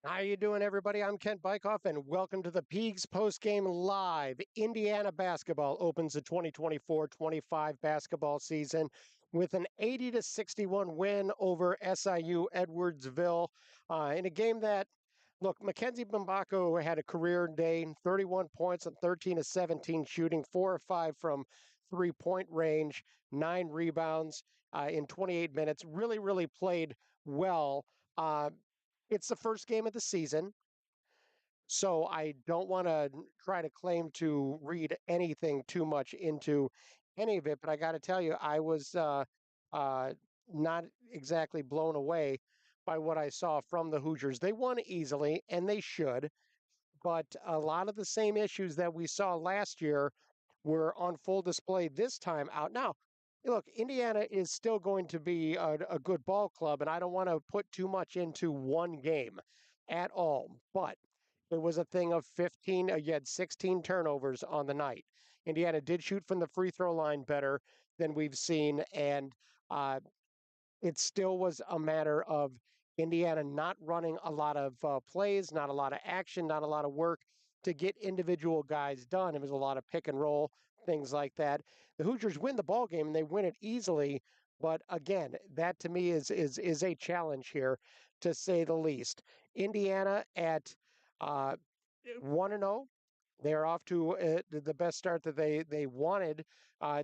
How you doing, everybody? I'm Ken Bikoff, and welcome to the Peegs Postgame Live. Indiana basketball opens the 2024-25 basketball season with an 80-61 win over SIU-Edwardsville in a game that, look, Mackenzie Mbako had a career day, 31 points and 13 of 17 shooting, 4 or 5 from three-point range, 9 rebounds in 28 minutes. Really, really played well. Uh, it's the first game of the season, so I don't want to try to claim to read anything too much into any of it, but I got to tell you, I was uh, not exactly blown away by what I saw from the Hoosiers. They won easily, and they should, but a lot of the same issues that we saw last year were on full display this time out. Now, look, Indiana is still going to be a good ball club, and I don't want to put too much into one game at all. But it was a thing of 15, you had 16 turnovers on the night. Indiana did shoot from the free throw line better than we've seen, and uh, it still was a matter of Indiana not running a lot of plays, not a lot of action, not a lot of work to get individual guys done. It was a lot of pick and roll, things like that. The Hoosiers win the ball game and they win it easily. But again, that to me is a challenge here, to say the least. Indiana at 1-0. They're off to the best start that they wanted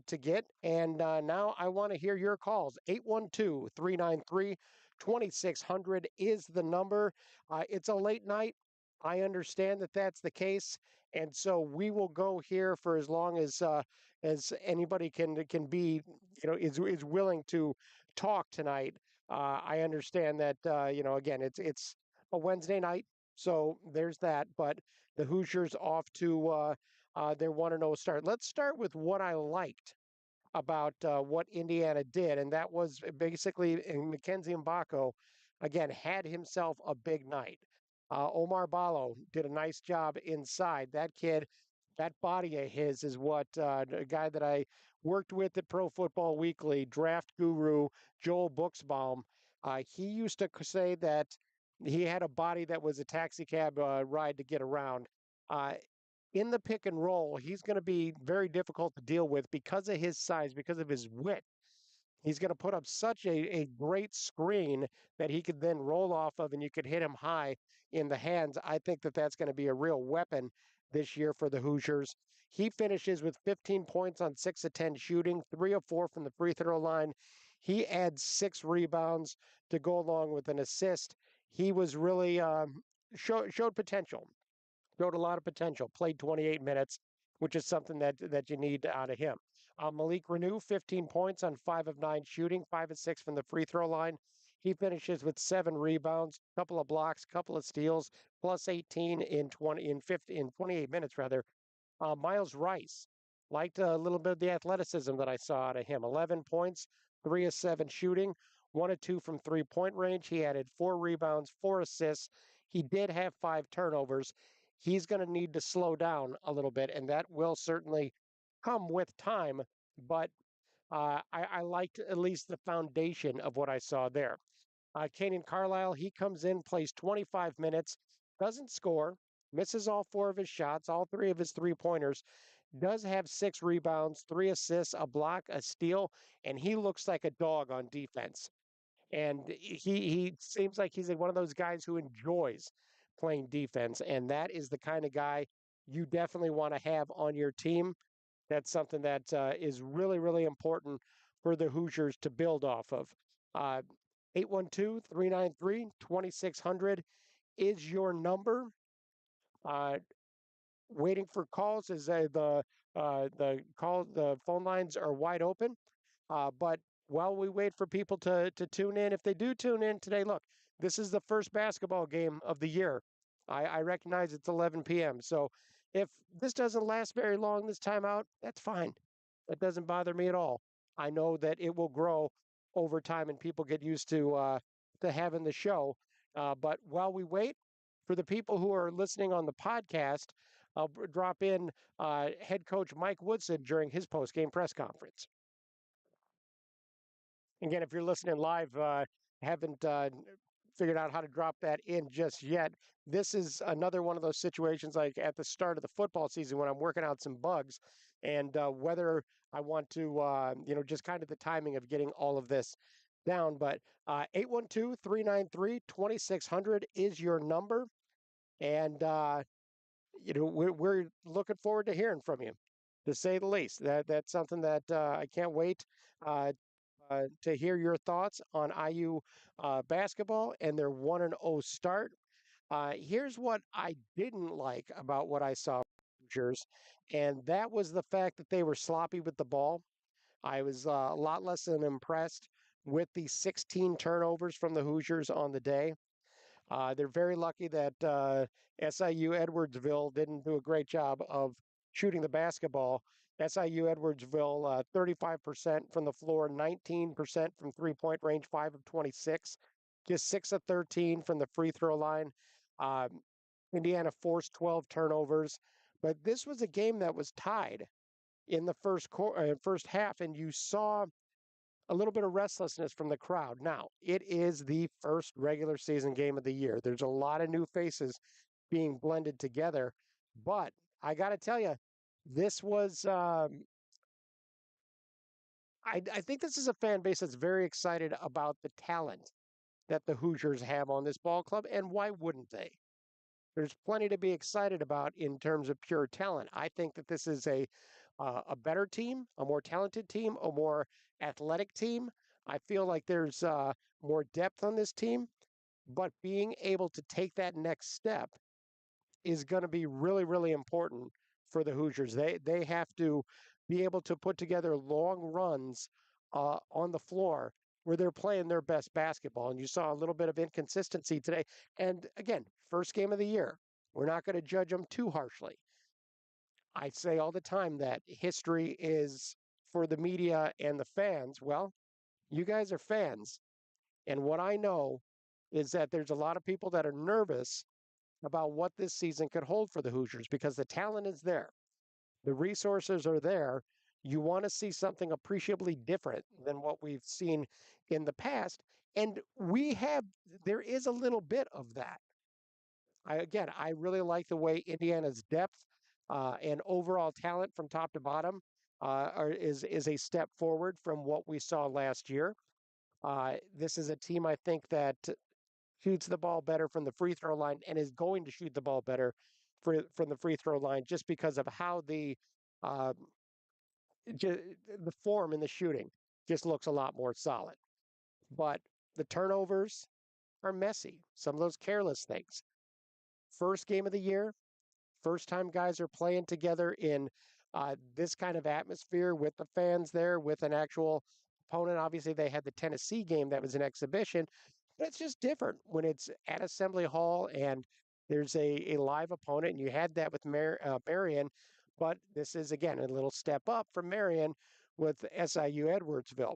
to get. And now I want to hear your calls. 812-393-2600 is the number. It's a late night. I understand that that's the case, and so we will go here for as long as anybody can be, is willing to talk tonight. I understand that again, it's a Wednesday night, so there's that. But the Hoosiers off to their 1-0 start. Let's start with what I liked about what Indiana did, and that was basically Mackenzie Mbako, again, had himself a big night. Omar Ballo did a nice job inside. That kid, that body of his is what a guy that I worked with at Pro Football Weekly, draft guru Joel Buxbaum, he used to say that he had a body that was a taxi cab ride to get around. Uh, in the pick and roll, he's going to be very difficult to deal with because of his size, because of his width. He's going to put up such a great screen that he could then roll off of, and you could hit him high in the hands. I think that that's going to be a real weapon this year for the Hoosiers. He finishes with 15 points on 6 of 10 shooting, 3 of 4 from the free throw line. He adds 6 rebounds to go along with an assist. He was really showed potential, showed a lot of potential. Played 28 minutes, which is something that you need out of him. Malik Renew, 15 points on 5 of 9 shooting, 5 of 6 from the free throw line. He finishes with 7 rebounds, a couple of blocks, couple of steals, plus 18 in 28 minutes rather. Miles Rice, liked a little bit of the athleticism that I saw out of him. 11 points, 3 of 7 shooting, 1 of 2 from three-point range. He added 4 rebounds, 4 assists. He did have 5 turnovers. He's going to need to slow down a little bit, and that will certainly come with time. But I liked at least the foundation of what I saw there. Kanan Carlisle, he comes in, plays 25 minutes, doesn't score, misses all 4 of his shots, all 3 of his three-pointers, does have 6 rebounds, 3 assists, a block, a steal, and he looks like a dog on defense. And he seems like he's one of those guys who enjoys playing defense, and that is the kind of guy you definitely want to have on your team. That's something that is really, really important for the Hoosiers to build off of. 812-393-2600 is your number. Uh, Waiting for calls as the phone lines are wide open. But while we wait for people to tune in, if they do tune in today, look, this is the first basketball game of the year. I recognize it's 11 p.m. So if this doesn't last very long this time out, that's fine. That doesn't bother me at all. I know that it will grow over time and people get used to having the show. But while we wait, for the people who are listening on the podcast, I'll drop in head coach Mike Woodson during his post-game press conference. Again, if you're listening live, haven't figured out how to drop that in just yet. This is another one of those situations like at the start of the football season when I'm working out some bugs and whether I want to, just kind of the timing of getting all of this down. But 812-393-2600 is your number. And, we're looking forward to hearing from you, to say the least. That's something that I can't wait uh, to hear your thoughts on IU basketball and their 1-0 start. Here's what I didn't like about what I saw from the Hoosiers, and that was the fact that they were sloppy with the ball. I was a lot less than impressed with the 16 turnovers from the Hoosiers on the day. They're very lucky that SIU-Edwardsville didn't do a great job of shooting the basketball. SIU-Edwardsville, 35% from the floor, 19% from three-point range, 5 of 26, just 6 of 13 from the free throw line. Um, Indiana forced 12 turnovers, but this was a game that was tied in the first half, and you saw a little bit of restlessness from the crowd. Now, it is the first regular season game of the year. There's a lot of new faces being blended together, but I got to tell you, this was. I think this is a fan base that's very excited about the talent that the Hoosiers have on this ball club, and why wouldn't they? There's plenty to be excited about in terms of pure talent. I think that this is a better team, a more talented team, a more athletic team. I feel like there's more depth on this team, but being able to take that next step is going to be really, really important for the Hoosiers. They have to be able to put together long runs on the floor where they're playing their best basketball. And you saw a little bit of inconsistency today. And again, first game of the year, we're not going to judge them too harshly. I say all the time that history is for the media and the fans. Well, you guys are fans. And what I know is that there's a lot of people that are nervous about what this season could hold for the Hoosiers because the talent is there, the resources are there. You want to see something appreciably different than what we've seen in the past. And there is a little bit of that. I really like the way Indiana's depth and overall talent from top to bottom is a step forward from what we saw last year. This is a team I think that shoots the ball better from the free throw line and is going to shoot the ball better from the free throw line just because of how uh, the form in the shooting just looks a lot more solid. But the turnovers are messy. Some of those careless things. First game of the year, first time guys are playing together in this kind of atmosphere with the fans there, with an actual opponent. Obviously, they had the Tennessee game that was an exhibition, but it's just different when it's at Assembly Hall and there's a live opponent, and you had that with Marion. But this is, again, a little step up from Marion with SIU-Edwardsville.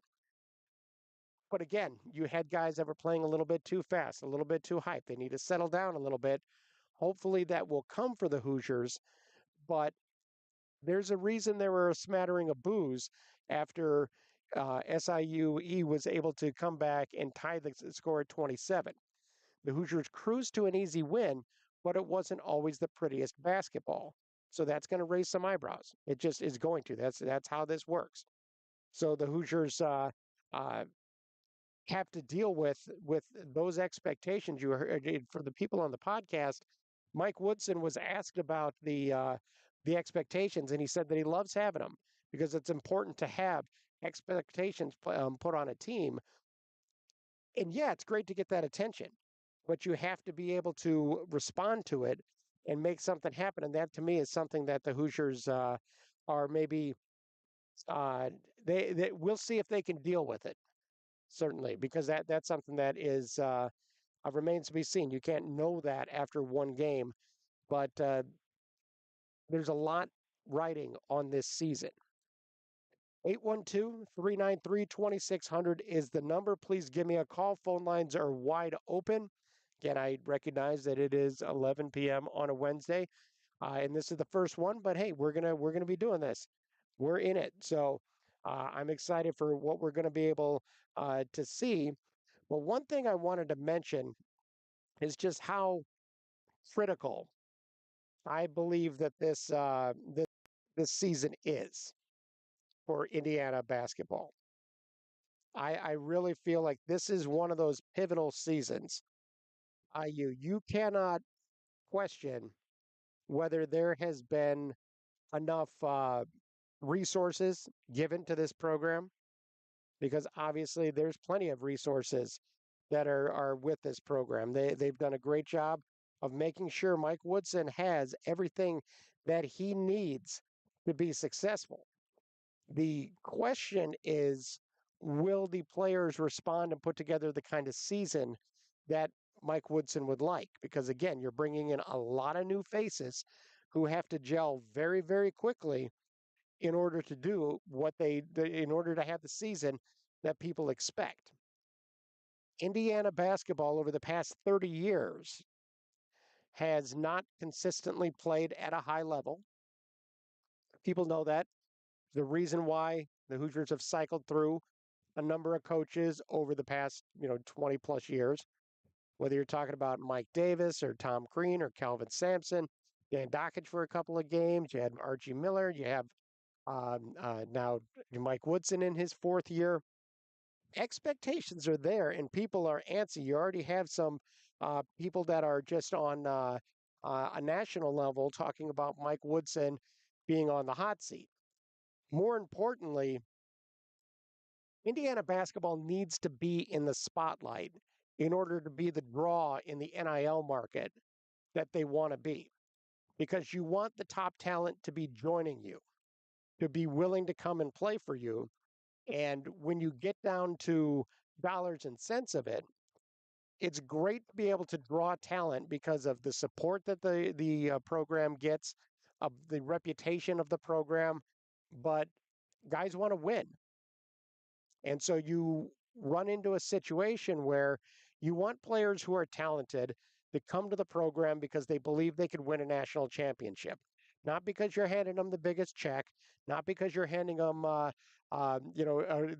But again, you had guys that were playing a little bit too fast, a little bit too hype. They need to settle down a little bit. Hopefully that will come for the Hoosiers, but there's a reason there were a smattering of boos after SIUE was able to come back and tie the score at 27. The Hoosiers cruised to an easy win, but it wasn't always the prettiest basketball. So that's going to raise some eyebrows. It just is going to. That's how this works. So the Hoosiers uh, have to deal with those expectations. You heard for the people on the podcast. Mike Woodson was asked about the expectations, and he said that he loves having them because it's important to have expectations put on a team. And yeah, it's great to get that attention, but you have to be able to respond to it and make something happen. And that, to me, is something that the Hoosiers are maybe uh, they we'll see if they can deal with it. Certainly, because that's something that is remains to be seen. You can't know that after one game, but there's a lot riding on this season. 812-393-2600 is the number. Please give me a call. Phone lines are wide open. Again, I recognize that it is 11 p.m. on a Wednesday, and this is the first one. But hey, we're gonna be doing this. We're in it, so I'm excited for what we're gonna be able to see. Well, one thing I wanted to mention is just how critical I believe that this season is for Indiana basketball. I really feel like this is one of those pivotal seasons. You cannot question whether there has been enough resources given to this program, because obviously there's plenty of resources that are with this program. They've done a great job of making sure Mike Woodson has everything that he needs to be successful. The question is, will the players respond and put together the kind of season that Mike Woodson would like? Because again, you're bringing in a lot of new faces who have to gel very, very quickly in order to do in order to have the season that people expect. Indiana basketball over the past 30 years has not consistently played at a high level. People know that. The reason why the Hoosiers have cycled through a number of coaches over the past, 20 plus years, whether you're talking about Mike Davis or Tom Crean or Calvin Sampson, Dan Dockage for a couple of games. You had Archie Miller. You have now Mike Woodson in his fourth year. Expectations are there and people are antsy. You already have some people that are just on a national level talking about Mike Woodson being on the hot seat. More importantly, Indiana basketball needs to be in the spotlight in order to be the draw in the NIL market that they want to be, because you want the top talent to be joining you, to be willing to come and play for you. And when you get down to dollars and cents of it, it's great to be able to draw talent because of the support that the program gets, of the reputation of the program. But guys want to win, and so you run into a situation where you want players who are talented to come to the program because they believe they could win a national championship. Not because you're handing them the biggest check, not because you're handing them,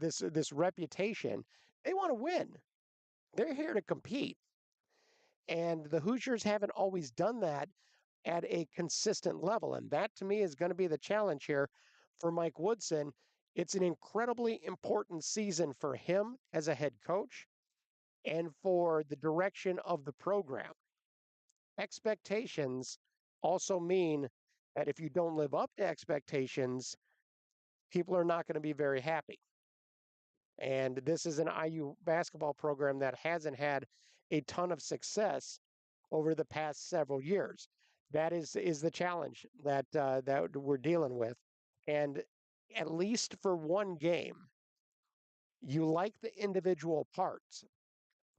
this reputation. They want to win. They're here to compete, and the Hoosiers haven't always done that at a consistent level. And that to me is going to be the challenge here for Mike Woodson. It's an incredibly important season for him as a head coach and for the direction of the program. Expectations also mean that if you don't live up to expectations, people are not going to be very happy. And this is an IU basketball program that hasn't had a ton of success over the past several years. That is the challenge that we're dealing with, and at least for one game, you like the individual parts,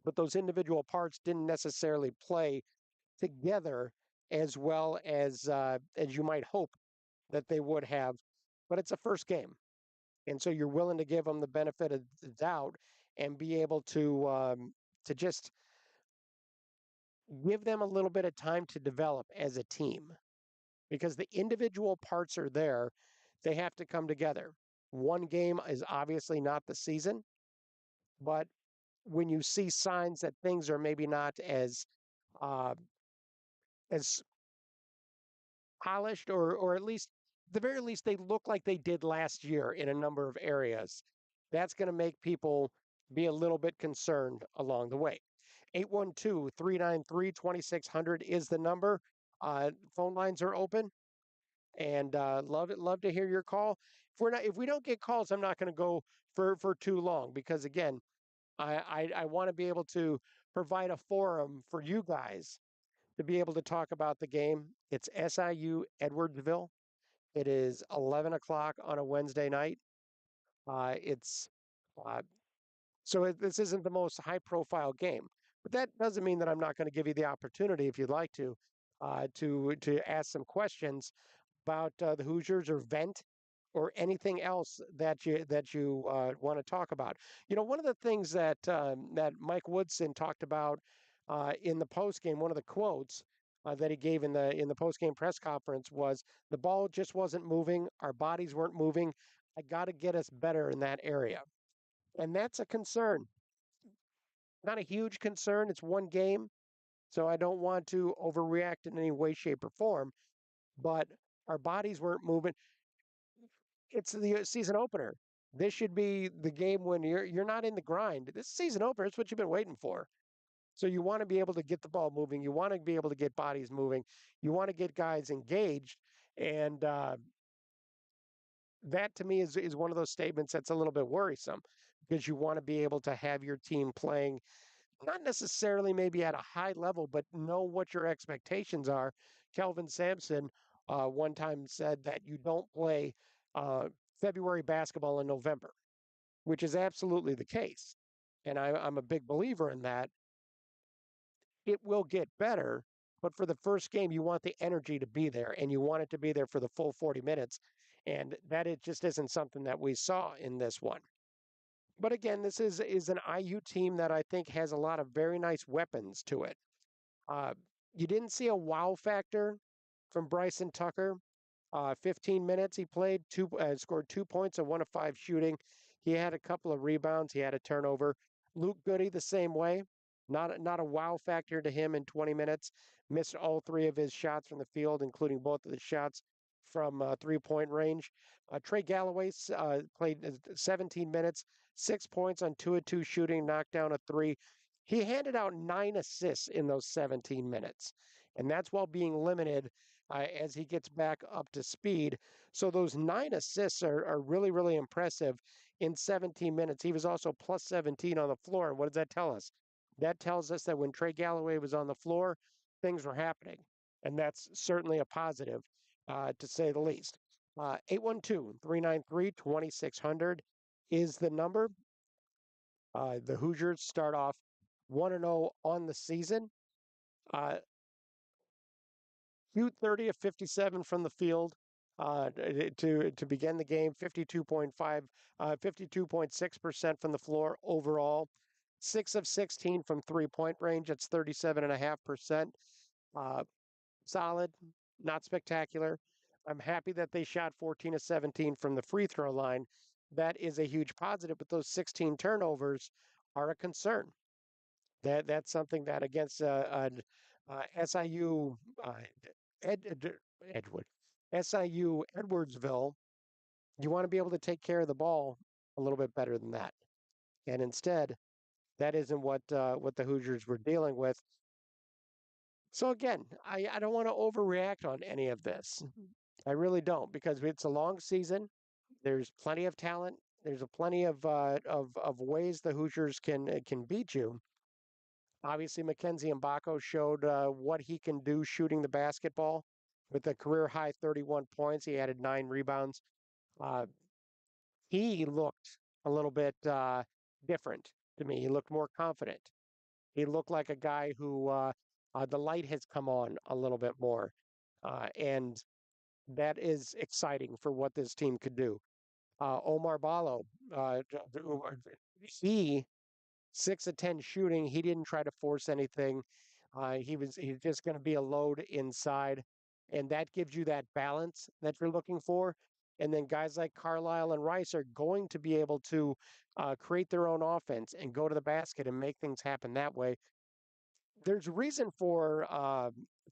but those individual parts didn't necessarily play together as well as you might hope that they would have. But it's a first game, and so you're willing to give them the benefit of the doubt and be able to just give them a little bit of time to develop as a team, because the individual parts are there. They have to come together. One game is obviously not the season, but when you see signs that things are maybe not uh, as polished, or at least, the very least, they look like they did last year in a number of areas, that's going to make people be a little bit concerned along the way. 812-393-2600 is the number. Phone lines are open, and love to hear your call. If we don't get calls, I'm not going to go for too long, because again, I want to be able to provide a forum for you guys to be able to talk about the game. It's SIU-Edwardsville. It is 11 o'clock on a Wednesday night. It's uh, this isn't the most high-profile game, but that doesn't mean that I'm not going to give you the opportunity, if you'd like to ask some questions about the Hoosiers, or vent, or anything else that you want to talk about. One of the things that Mike Woodson talked about in the post game, one of the quotes that he gave in the post game press conference was, "The ball just wasn't moving. Our bodies weren't moving. I got to get us better in that area," and that's a concern. Not a huge concern. It's one game, So I don't want to overreact in any way, shape, or form, but our bodies weren't moving. It's the season opener. This should be the game when you're not in the grind. This season opener, it's what you've been waiting for. So you want to be able to get the ball moving. You want to be able to get bodies moving. You want to get guys engaged. And that to me is one of those statements that's a little bit worrisome because you want to be able to have your team playing not necessarily maybe at a high level, but know what your expectations are. Kelvin Sampson one time said that you don't play uh, February basketball in November, which is absolutely the case. And I'm a big believer in that. It will get better, but for the first game, you want the energy to be there and you want it to be there for the full 40 minutes. And that it just isn't something that we saw in this one. But again, this is an IU team that I think has a lot of very nice weapons to it. Uh, you didn't see a wow factor from Bryson Tucker. 15 minutes he played, scored 2 points and 1 of 5 shooting. He had a couple of rebounds. He had a turnover. Luke Goody the same way. Not a wow factor to him in 20 minutes. Missed all three of his shots from the field, including both of the shots from 3-point range. Trey Galloway played 17 minutes, 6 points on 2 of 2 shooting, knocked down a three. He handed out 9 assists in those 17 minutes, and that's while being limited as he gets back up to speed. So those 9 assists are really, really impressive in 17 minutes. He was also plus 17 on the floor. And what does that tell us? That tells us that when Trey Galloway was on the floor, things were happening. And that's certainly a positive, to say the least. 812 393 2600 is the number. The Hoosiers start off 1-0 on the season. Uh, Shoot 30 of 57 from the field to begin the game, 52.6% from the floor overall, 6 of 16 from 3-point range. That's 37.5%. Uh, Solid, not spectacular. I'm happy that they shot 14 of 17 from the free throw line. That is a huge positive, but those 16 turnovers are a concern. That's something that against SIU Ed, Ed, Edward SIU Edwardsville, you want to be able to take care of the ball a little bit better than that. And instead, that isn't what the Hoosiers were dealing with. So again, I don't want to overreact on any of this. I really don't because it's a long season. There's plenty of talent. There's a plenty of ways the Hoosiers can beat you. Obviously, Mackenzie Mbako showed what he can do shooting the basketball with a career high 31 points. He added 9 rebounds. Uh, he looked a little bit different to me. He looked more confident. He looked like a guy who the light has come on a little bit more. And that is exciting for what this team could do. Omar Ballo, uh, he 6 of 10 shooting. He didn't try to force anything. He's just going to be a load inside, and that gives you that balance that you're looking for. And then guys like Carlisle and Rice are going to be able to create their own offense and go to the basket and make things happen that way. There's reason for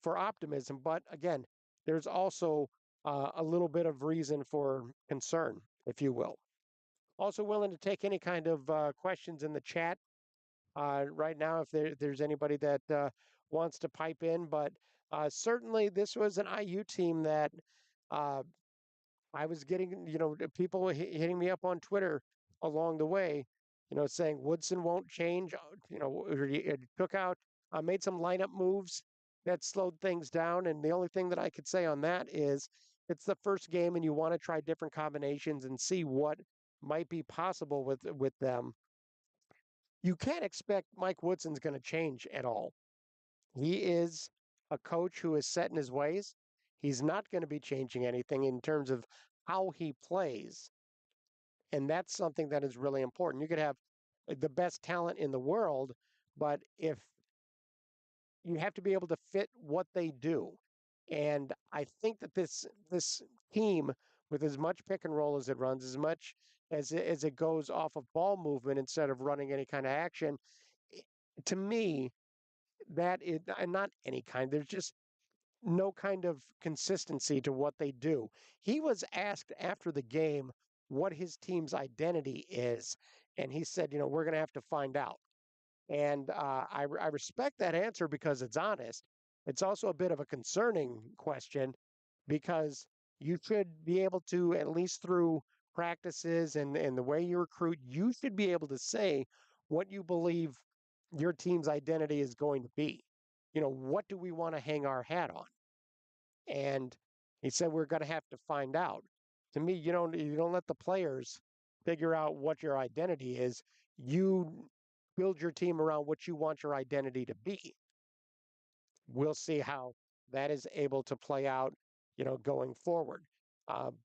optimism, but again, there's also a little bit of reason for concern, if you will. Also willing to take any kind of questions in the chat right now if there's anybody that wants to pipe in. But certainly, this was an IU team that uh, I was getting, people hitting me up on Twitter along the way, saying Woodson won't change. Or he took out, made some lineup moves that slowed things down. And the only thing that I could say on that is it's the first game and you want to try different combinations and see what might be possible with them. You can't expect Mike Woodson's going to change at all. He is a coach who is set in his ways. He's not going to be changing anything in terms of how he plays. And that's something that is really important. You could have the best talent in the world, but if you have to be able to fit what they do. And I think that this team, with as much pick and roll as it runs, as much as it goes off of ball movement instead of running any kind of action, to me, that is, and not any kind. There's just no kind of consistency to what they do. He was asked after the game what his team's identity is, and he said, we're going to have to find out. And I respect that answer because it's honest. It's also a bit of a concerning question because you should be able to, at least through practices and the way you recruit, you should be able to say what you believe your team's identity is going to be. What do we want to hang our hat on? And he said we're going to have to find out. To me, you don't let the players figure out what your identity is. You build your team around what you want your identity to be. We'll see how that is able to play out, going forward.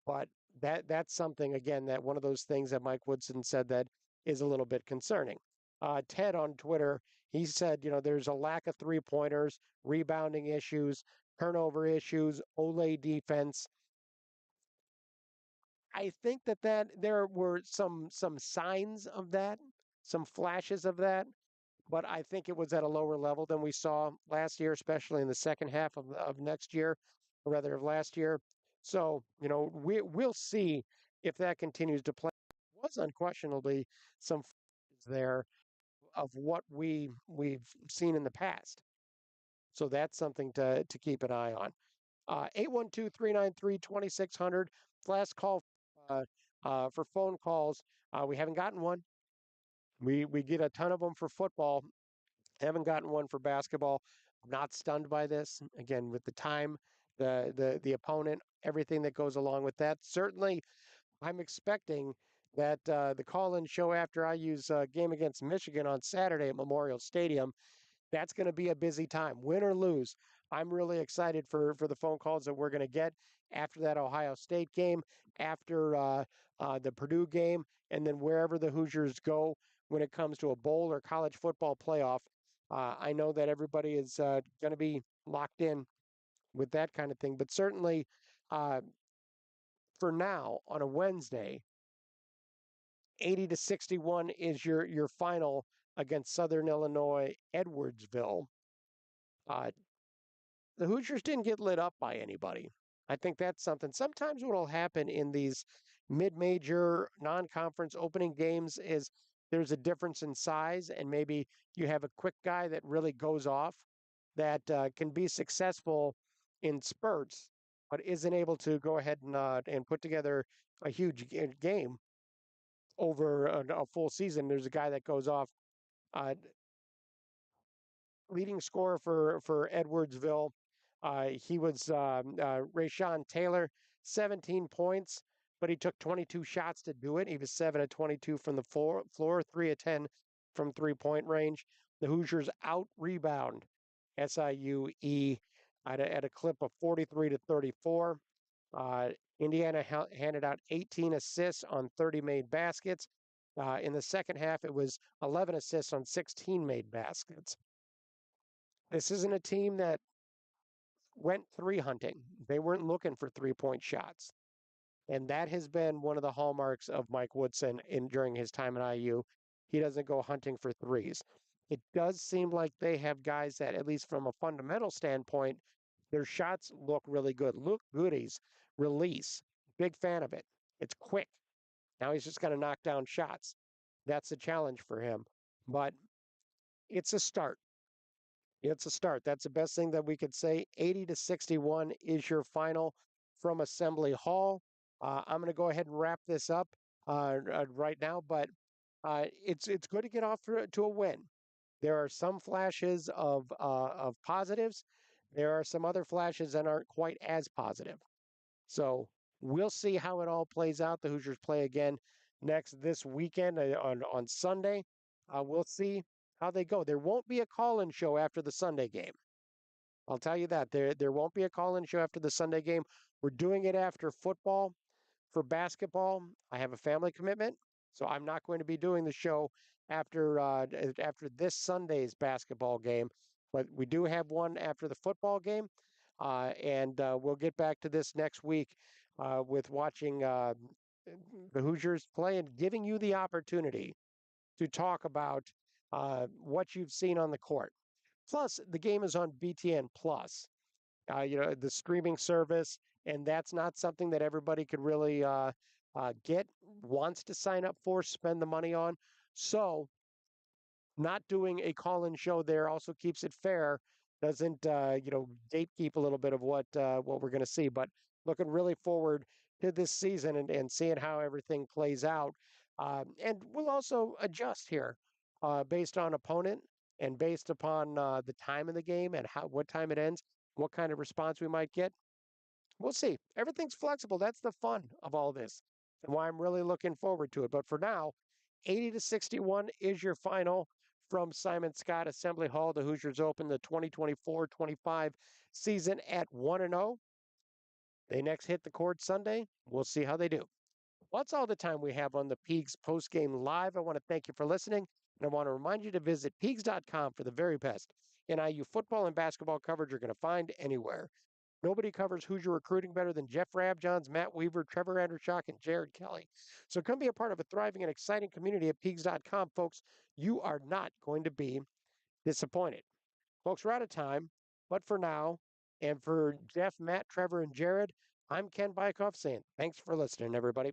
But that's something again that one of those things that Mike Woodson said that is a little bit concerning. Ted on Twitter, he said, there's a lack of 3 pointers, rebounding issues, turnover issues, Ole defense. I think that there were some signs of that, some flashes of that, but I think it was at a lower level than we saw last year, especially in the second half of next year, or rather of last year. So, we'll see if that continues to play. It was unquestionably some flashes there of what we've seen in the past. So that's something to keep an eye on. 812-393-2600. Last call uh, for phone calls. We haven't gotten one. We get a ton of them for football. Haven't gotten one for basketball. Not stunned by this. Again, with the time, the opponent, everything that goes along with that. Certainly, I'm expecting that the call-in show after IU's game against Michigan on Saturday at Memorial Stadium, that's going to be a busy time, win or lose. I'm really excited for the phone calls that we're going to get after that Ohio State game, after the Purdue game, and then wherever the Hoosiers go when it comes to a bowl or college football playoff. I know that everybody is going to be locked in with that kind of thing, but certainly uh, for now on a Wednesday, 80-61 is your final against Southern Illinois Edwardsville. Uh, the Hoosiers didn't get lit up by anybody. I think that's something. Sometimes what will happen in these mid-major non-conference opening games is there's a difference in size, and maybe you have a quick guy that really goes off that can be successful in spurts, but isn't able to go ahead and put together a huge game over a full season. There's a guy that goes off. Leading scorer for Edwardsville. He was Rayshawn Taylor, 17 points, but he took 22 shots to do it. He was 7 of 22 from the floor 3 of 10 from 3-point range. The Hoosiers out rebound SIU-E at a clip of 43 to 34. Uh, Indiana handed out 18 assists on 30 made baskets. In the second half, it was 11 assists on 16 made baskets. This isn't a team that went three hunting. They weren't looking for 3-point shots. And that has been one of the hallmarks of Mike Woodson during his time at IU. He doesn't go hunting for threes. It does seem like they have guys that, at least from a fundamental standpoint, their shots look really good. Look Goody's release. Big fan of it. It's quick. Now he's just got to knock down shots. That's a challenge for him. But it's a start. It's a start. That's the best thing that we could say. 80-61 is your final from Assembly Hall. I'm going to go ahead and wrap this up right now, but it's good to get off to a win. There are some flashes of positives. There are some other flashes that aren't quite as positive. So we'll see how it all plays out. The Hoosiers play again this weekend on Sunday. We'll see how they go. There won't be a call-in show after the Sunday game. I'll tell you that. There won't be a call-in show after the Sunday game. We're doing it after football. For basketball, I have a family commitment, so I'm not going to be doing the show after this Sunday's basketball game. But we do have one after the football game, and we'll get back to this next week with watching the Hoosiers play and giving you the opportunity to talk about what you've seen on the court. Plus, the game is on BTN Plus, the streaming service, and that's not something that everybody could really get, wants to sign up for, spend the money on. So, not doing a call-in show there also keeps it fair. Doesn't gatekeep a little bit of what we're going to see. But looking really forward to this season and seeing how everything plays out. And we'll also adjust here based on opponent and based upon the time of the game and what time it ends, what kind of response we might get. We'll see. Everything's flexible. That's the fun of all this and why I'm really looking forward to it. But for now, 80-61 is your final from Simon Scott Assembly Hall. The Hoosiers open the 2024-25 season at 1-0. They next hit the court Sunday. We'll see how they do. Well, that's all the time we have on the Peegs Postgame Live. I want to thank you for listening, and I want to remind you to visit Peegs.com for the very best NIU football and basketball coverage you're going to find anywhere. Nobody covers Hoosier recruiting better than Jeff Rabjohns, Matt Weaver, Trevor Andershock, and Jared Kelly. So come be a part of a thriving and exciting community at Peegs.com, folks. You are not going to be disappointed. Folks, we're out of time, but for now, and for Jeff, Matt, Trevor, and Jared, I'm Ken Bikoff saying thanks for listening, everybody.